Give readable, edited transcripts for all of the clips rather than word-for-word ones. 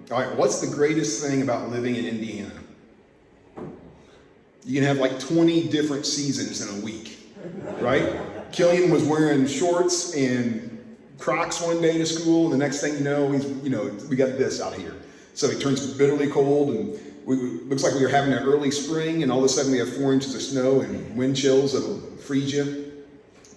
All right, what's the greatest thing about living in Indiana? You can have like 20 different seasons in a week, right? Killian was wearing shorts and Crocs one day to school, and the next thing you know, we got this out here. So it turns bitterly cold, and looks like we were having an early spring, and all of a sudden we have 4 inches of snow and wind chills that'll freeze you.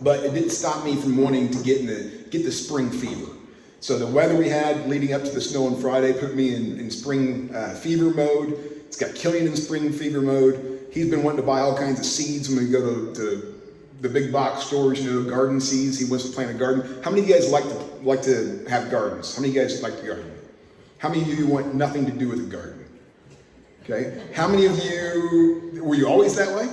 But it didn't stop me from wanting to get the spring fever. So the weather we had leading up to the snow on Friday put me in spring fever mode. It's got Killian in spring fever mode. He's been wanting to buy all kinds of seeds when we go to the big box stores, garden seeds. He wants to plant a garden. How many of you guys like to have gardens? How many of you guys like to garden? How many of you want nothing to do with a garden? Okay. How many of you, were you always that way?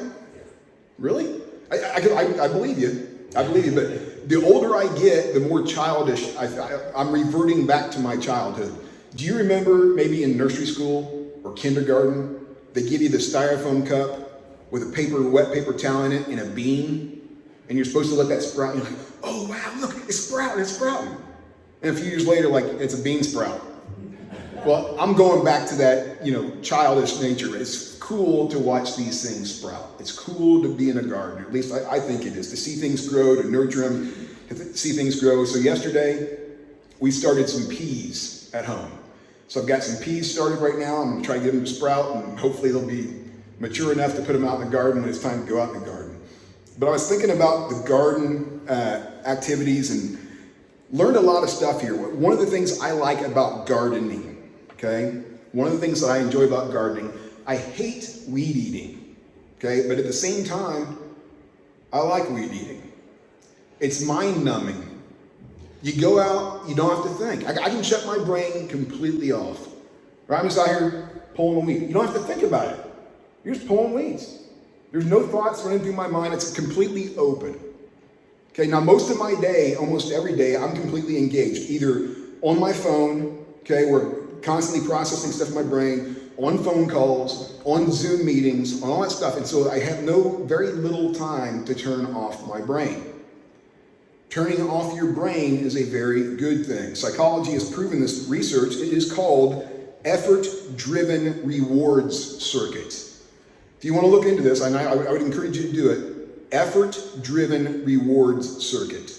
Really? I believe you. I believe you, but the older I get, the more childish I'm reverting back to my childhood. Do you remember maybe in nursery school or kindergarten, they give you the styrofoam cup with a wet paper towel in it and a bean, and you're supposed to let that sprout, and you're like, oh wow, look, it's sprouting. And a few years later, like, it's a bean sprout. Well, I'm going back to that, childish nature. It's cool to watch these things sprout. It's cool to be in a garden. At least I think it is. To see things grow, to nurture them, to see things grow. So yesterday, we started some peas at home. So I've got some peas started right now. I'm going to try to get them to sprout, and hopefully they'll be mature enough to put them out in the garden when it's time to go out in the garden. But I was thinking about the garden activities and learned a lot of stuff here. One of the things I like about gardening, okay? One of the things that I enjoy about gardening, I hate weed eating, okay? But at the same time, I like weed eating. It's mind numbing. You go out, you don't have to think. I can shut my brain completely off. Right? I'm just out here pulling a weed. You don't have to think about it. You're just pulling weeds. There's no thoughts running through my mind. It's completely open. Okay, now most of my day, almost every day, I'm completely engaged, either on my phone, okay, we're constantly processing stuff in my brain, on phone calls, on Zoom meetings, on all that stuff. And so I have very little time to turn off my brain. Turning off your brain is a very good thing. Psychology has proven this research. It is called effort-driven rewards circuit. If you want to look into this, and I would encourage you to do it, effort-driven rewards circuit.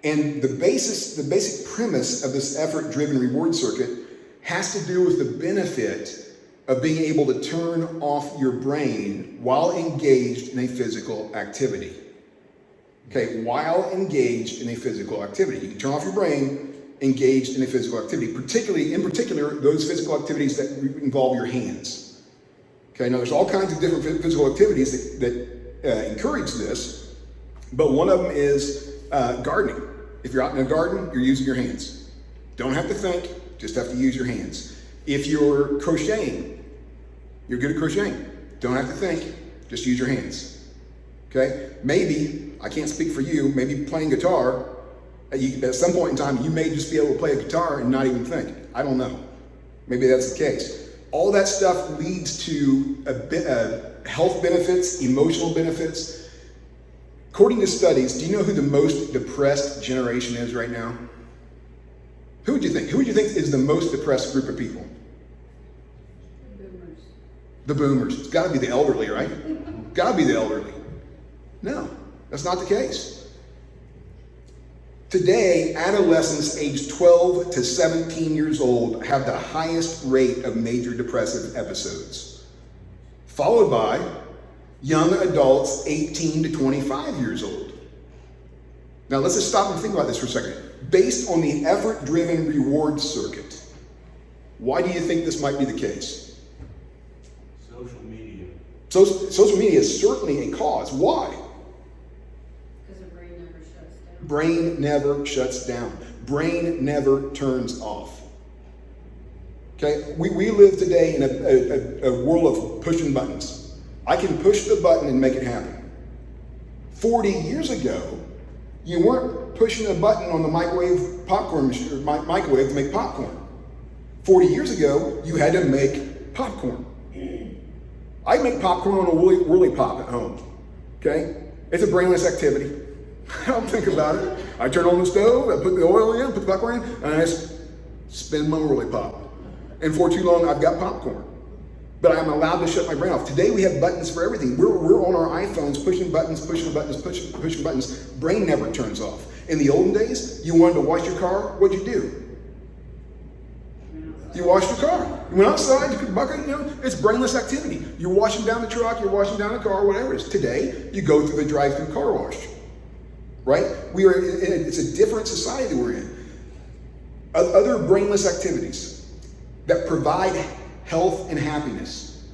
And the basic premise of this effort-driven reward circuit has to do with the benefit of being able to turn off your brain while engaged in a physical activity. Okay, while engaged in a physical activity. You can turn off your brain engaged in a physical activity, in particular, those physical activities that involve your hands. Okay, now there's all kinds of different physical activities that encourage this, but one of them is gardening. If you're out in a garden, you're using your hands. Don't have to think, just have to use your hands. If you're crocheting, you're good at crocheting. Don't have to think, just use your hands. Okay, maybe, I can't speak for you, maybe playing guitar, at some point in time, you may just be able to play a guitar and not even think. I don't know. Maybe that's the case. All that stuff leads to health benefits, emotional benefits. According to studies, do you know who the most depressed generation is right now? Who would you think? Who would you think is the most depressed group of people? Boomers. The boomers. It's got to be the elderly, right? Got to be the elderly. No, that's not the case. Today, adolescents aged 12 to 17 years old have the highest rate of major depressive episodes, followed by young adults 18 to 25 years old. Now let's just stop and think about this for a second. Based on the effort-driven reward circuit, why do you think this might be the case? Social media. Social media is certainly a cause. Why? Brain never shuts down. Brain never turns off. Okay, we live today in a world of pushing buttons. I can push the button and make it happen. 40 years ago, you weren't pushing a button on the microwave popcorn machine, or microwave to make popcorn. 40 years ago, you had to make popcorn. I make popcorn on a Whirly Pop at home. Okay, it's a brainless activity. I don't think about it. I turn on the stove, I put the oil in, put the popcorn in, and I just spin my Whirly Pop. And for too long, I've got popcorn. But I'm allowed to shut my brain off. Today, we have buttons for everything. We're on our iPhones, pushing buttons. Brain never turns off. In the olden days, you wanted to wash your car, what'd you do? You washed your car. You went outside, you could bucket, it's brainless activity. You're washing down the truck, you're washing down the car, whatever it is. Today, you go through the drive-through car wash. Right? It's a different society we're in. Other brainless activities that provide health and happiness.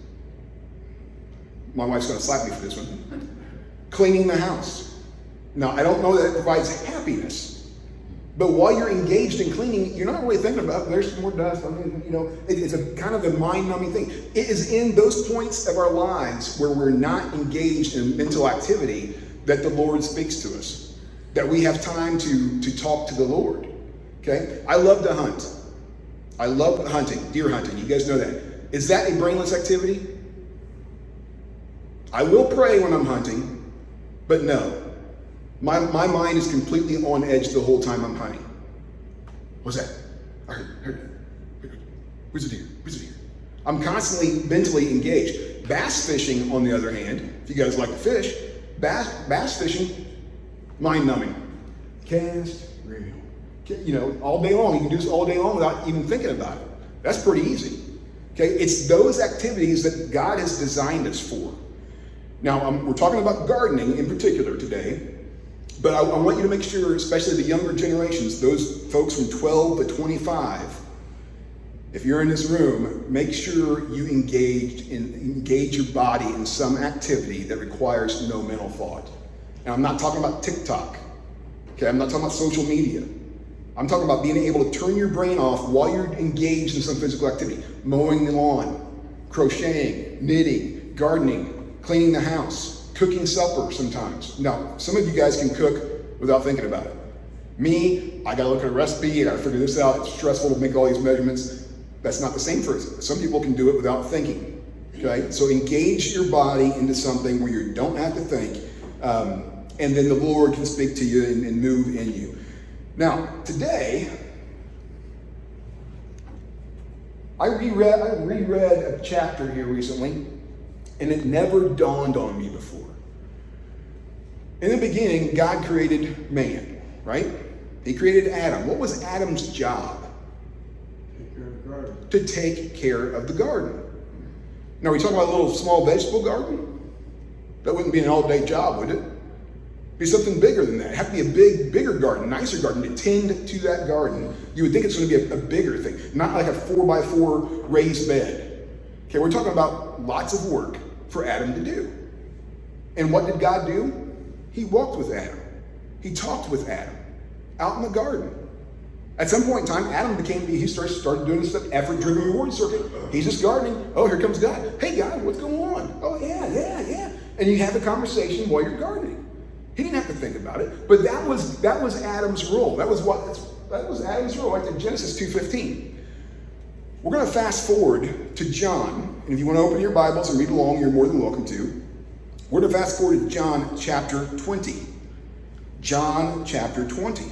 My wife's going to slap me for this one. Cleaning the house. Now, I don't know that it provides happiness, but while you're engaged in cleaning, you're not really thinking about, there's some more dust. It's a kind of a mind-numbing thing. It is in those points of our lives where we're not engaged in mental activity that the Lord speaks to us, that we have time to talk to the Lord. Okay? I love to hunt. I love hunting, deer hunting. You guys know that. Is that a brainless activity? I will pray when I'm hunting, but no. My mind is completely on edge the whole time I'm hunting. What's that? I heard that. Where's the deer? Where's the deer? I'm constantly mentally engaged. Bass fishing, on the other hand, if you guys like to fish, bass fishing, mind-numbing. Cast, reel. All day long. You can do this all day long without even thinking about it. That's pretty easy. Okay, it's those activities that God has designed us for. Now, we're talking about gardening in particular today, but I want you to make sure, especially the younger generations, those folks from 12 to 25, if you're in this room, make sure you engage your body in some activity that requires no mental thought. Now, I'm not talking about TikTok. Okay, I'm not talking about social media. I'm talking about being able to turn your brain off while you're engaged in some physical activity. Mowing the lawn, crocheting, knitting, gardening, cleaning the house, cooking supper sometimes. Now, some of you guys can cook without thinking about it. Me, I gotta look at a recipe, I gotta figure this out, it's stressful to make all these measurements. That's not the same for us. Some people can do it without thinking. Okay, so engage your body into something where you don't have to think, and then the Lord can speak to you and move in you. Now, today, I reread a chapter here recently, and it never dawned on me before. In the beginning, God created man, right? He created Adam. What was Adam's job? Take care of the garden. To take care of the garden. Now, are we talking about a little small vegetable garden? That wouldn't be an all-day job, would it? Be something bigger than that. It'd have to be a bigger garden, nicer garden to tend to that garden. You would think it's going to be a bigger thing, not like a 4x4 raised bed. Okay, we're talking about lots of work for Adam to do. And what did God do? He walked with Adam. He talked with Adam out in the garden. At some point in time, Adam started doing this stuff, effort-driven reward circuit. He's just gardening. Oh, here comes God. Hey, God, what's going on? Oh, yeah. And you have a conversation while you're gardening. He didn't have to think about it, but that was Adam's role. That was Adam's role, right there, Genesis 2:15. We're going to fast forward to John, and if you want to open your Bibles and read along, you're more than welcome to. We're going to fast forward to John chapter 20. John chapter 20.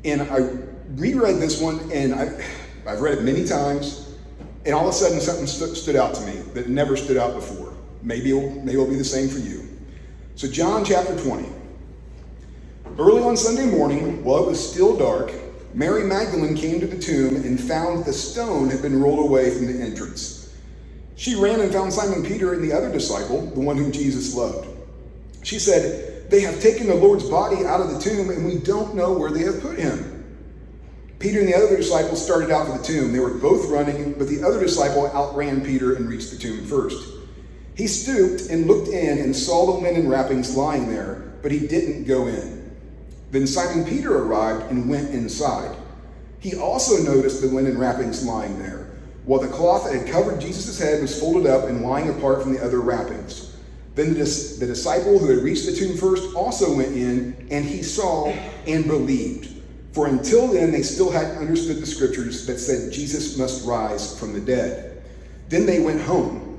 And I reread this one, and I've read it many times, and all of a sudden something stood out to me that never stood out before. Maybe it'll be the same for you. So John chapter 20. Early on Sunday morning, while it was still dark, Mary Magdalene came to the tomb and found that the stone had been rolled away from the entrance. She ran and found Simon Peter and the other disciple, the one whom Jesus loved. She said, "They have taken the Lord's body out of the tomb, and we don't know where they have put him." Peter and the other disciple started out for the tomb. They were both running, but the other disciple outran Peter and reached the tomb first. He stooped and looked in and saw the linen wrappings lying there, but he didn't go in. Then Simon Peter arrived and went inside. He also noticed the linen wrappings lying there, while the cloth that had covered Jesus' head was folded up and lying apart from the other wrappings. Then the disciple who had reached the tomb first also went in, and he saw and believed. For until then they still hadn't understood the scriptures that said Jesus must rise from the dead. Then they went home.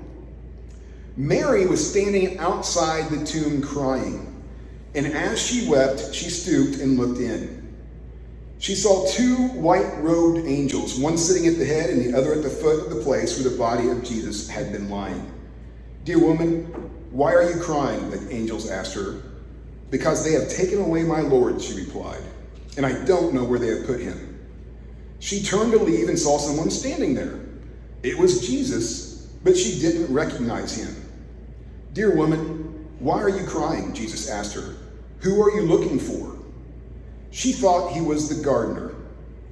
Mary was standing outside the tomb crying, and as she wept, she stooped and looked in. she saw two white-robed angels, one sitting at the head and the other at the foot of the place where the body of Jesus had been lying. "Dear woman, why are you crying?" the angels asked her. "Because they have taken away my Lord," she replied, "and I don't know where they have put him." She turned to leave and saw someone standing there. It was Jesus, but she didn't recognize him. "Dear woman, why are you crying?" Jesus asked her. "Who are you looking for?" She thought he was the gardener.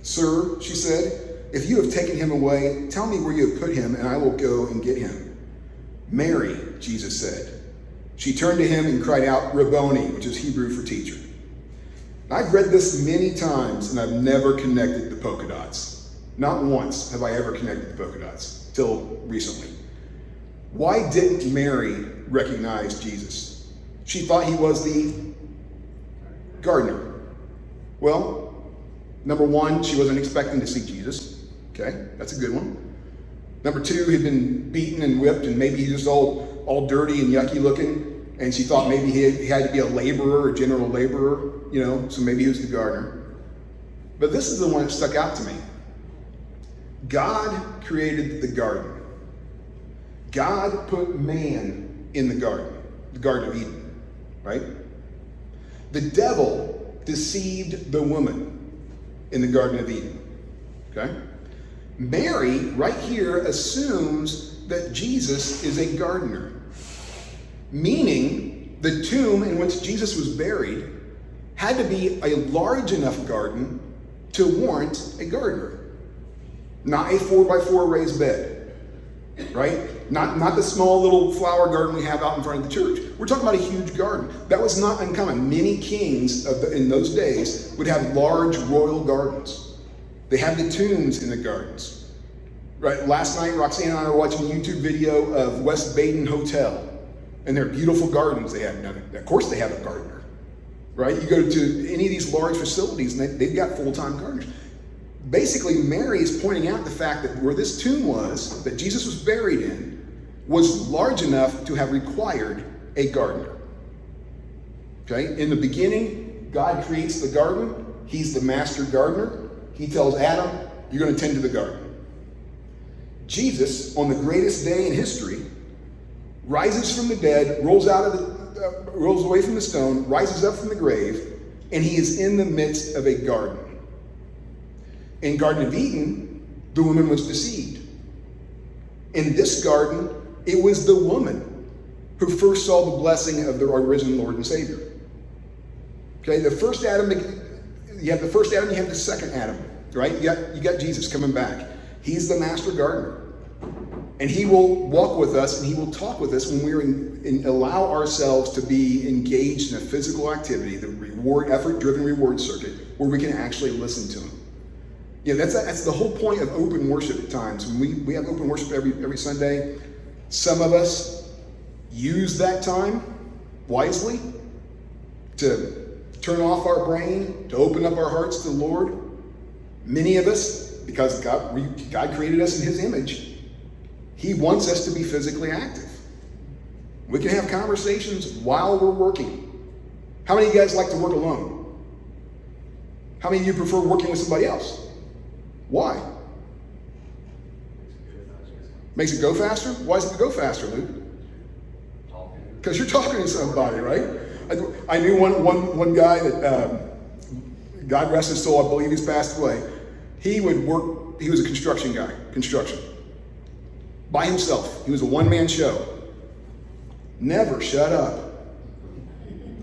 "Sir," she said, "if you have taken him away, tell me where you have put him, and I will go and get him." "Mary," Jesus said. She turned to him and cried out, "Rabboni," which is Hebrew for teacher. I've read this many times, and I've never connected the polka dots. Not once have I ever connected the polka dots, till recently. Why didn't Mary recognize Jesus? She thought he was the gardener. Well, number one, she wasn't expecting to see Jesus. Okay, that's a good one. Number two, he'd been beaten and whipped, and maybe he was all dirty and yucky looking, and she thought maybe he had to be a laborer, a general laborer, so maybe he was the gardener. But this is the one that stuck out to me. God created the garden. God put man in the Garden of Eden, right? The devil deceived the woman in the Garden of Eden, okay? Mary, right here, assumes that Jesus is a gardener, meaning the tomb in which Jesus was buried had to be a large enough garden to warrant a gardener. Not a 4x4 raised bed, right? Not the small little flower garden we have out in front of the church. We're talking about a huge garden. That was not uncommon. Many kings in those days would have large royal gardens. They had the tombs in the gardens. Right? Last night, Roxanne and I were watching a YouTube video of West Baden Hotel and their beautiful gardens they have. Now, of course they have a gardener, right? You go to any of these large facilities and they've got full-time gardeners. Basically, Mary is pointing out the fact that where this tomb was, that Jesus was buried in, was large enough to have required a gardener. Okay? In the beginning, God creates the garden. He's the master gardener. He tells Adam, "You're going to tend to the garden." Jesus, on the greatest day in history, rises from the dead, rolls away from the stone, rises up from the grave, and he is in the midst of a garden. In Garden of Eden, the woman was deceived. In this garden, it was the woman who first saw the blessing of the risen Lord and Savior. Okay, the first Adam, you have the first Adam, you have the second Adam, right? You got Jesus coming back. He's the master gardener. And he will walk with us and he will talk with us when we allow ourselves to be engaged in a physical activity, the effort-driven reward circuit, where we can actually listen to him. That's the whole point of open worship at times. When we have open worship every Sunday, some of us use that time wisely to turn off our brain, to open up our hearts to the Lord. Many of us, because God created us in his image, he wants us to be physically active. We can have conversations while we're working. How many of you guys like to work alone? How many of you prefer working with somebody else? Why? Makes it go faster? Why does it go faster, Luke? Because you're talking to somebody, right? I knew one guy that, God rest his soul, I believe he's passed away. He was a construction guy, by himself. He was a one-man show. Never shut up.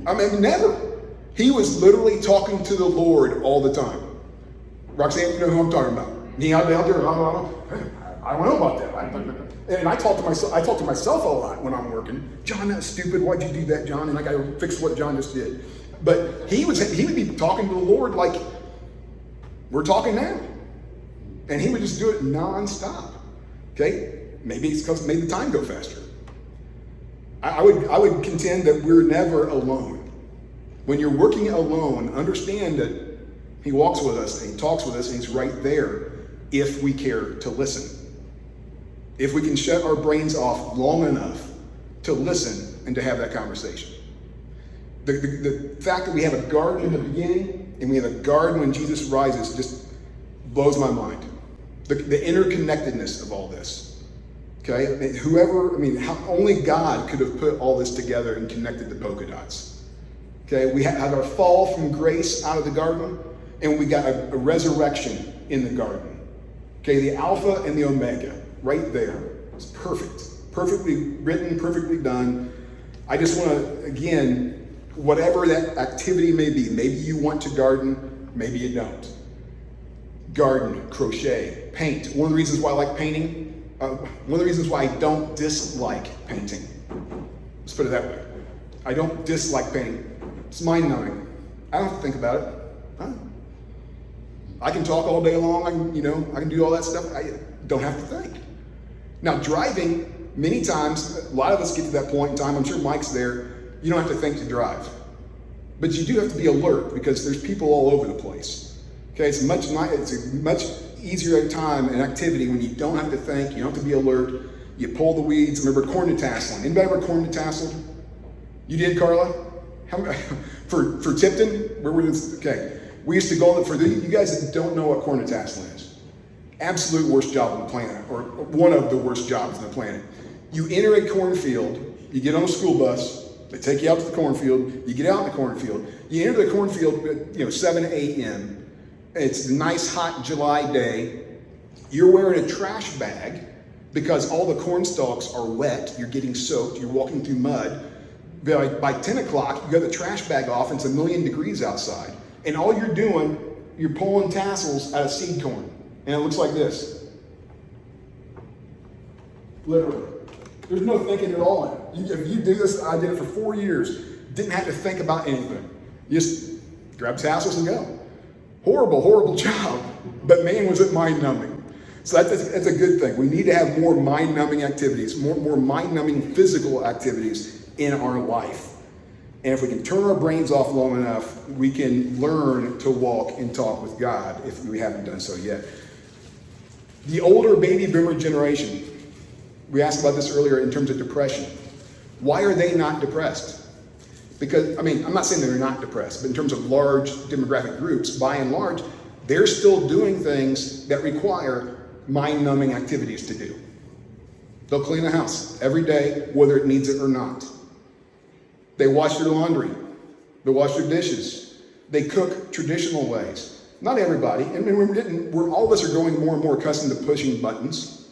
I mean, never. He was literally talking to the Lord all the time. Roxanne, you know who I'm talking about. Me out there, I don't know about that. And I talk to myself a lot when I'm working. "John, that's stupid. Why'd you do that, John?" And I got to fix what John just did. But he would be talking to the Lord like we're talking now. And he would just do it nonstop. Okay? Maybe it's because it made the time go faster. I would contend that we're never alone. When you're working alone, understand that he walks with us and he talks with us and he's right there if we care to listen. If we can shut our brains off long enough to listen and to have that conversation. The fact that we have a garden in the beginning and we have a garden when Jesus rises just blows my mind. The interconnectedness of all this. Okay? Only God could have put all this together and connected the polka dots. Okay? We had our fall from grace out of the garden, and we got a resurrection in the garden. Okay? The Alpha and the Omega, right there. It's perfect. Perfectly written, perfectly done. I just want to, again, whatever that activity may be, maybe you want to garden, maybe you don't. Garden, crochet, paint. One of the reasons why I like painting, one of the reasons why I don't dislike painting. Let's put it that way. I don't dislike painting. It's mind-numbing. I don't have to think about it. Huh? I can talk all day long. I can do all that stuff. I don't have to think. Now, driving, many times, a lot of us get to that point in time. I'm sure Mike's there. You don't have to think to drive. But you do have to be alert because there's people all over the place. Okay, it's a much easier time and activity when you don't have to think, you don't have to be alert. You pull the weeds. Remember corn tasseling. Anybody ever corn tasseled? You did, Carla? For Tipton? Where were this? Okay. We used to go, for you guys that don't know what corn tasseling is, absolute worst job on the planet, or one of the worst jobs on the planet. You enter a cornfield, you get on a school bus, they take you out to the cornfield, you get out in the cornfield, you enter the cornfield at 7 a.m., it's a nice hot July day, you're wearing a trash bag because all the corn stalks are wet, you're getting soaked, you're walking through mud. By 10 o'clock, you got the trash bag off and it's 1,000,000 degrees outside. And all you're doing, you're pulling tassels out of seed corn. And it looks like this. Literally. There's no thinking at all in it. If you do this, I did it for 4 years. Didn't have to think about anything. You just grab tassels and go. Horrible, horrible job. But man, was it mind-numbing. So that's a good thing. We need to have more mind-numbing activities, more mind-numbing physical activities in our life. And if we can turn our brains off long enough, we can learn to walk and talk with God if we haven't done so yet. The older baby boomer generation, we asked about this earlier in terms of depression. Why are they not depressed? Because, I'm not saying they're not depressed, but in terms of large demographic groups, by and large, they're still doing things that require mind-numbing activities to do. They'll clean the house every day, whether it needs it or not. They wash their laundry. They wash their dishes. They cook traditional ways. Not everybody. All of us are growing more and more accustomed to pushing buttons.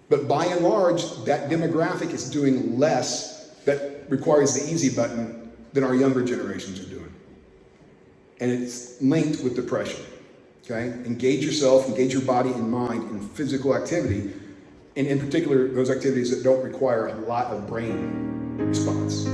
But by and large, that demographic is doing less that requires the easy button than our younger generations are doing. And it's linked with depression. Okay? Engage yourself, engage your body and mind in physical activity, and in particular, those activities that don't require a lot of brain response.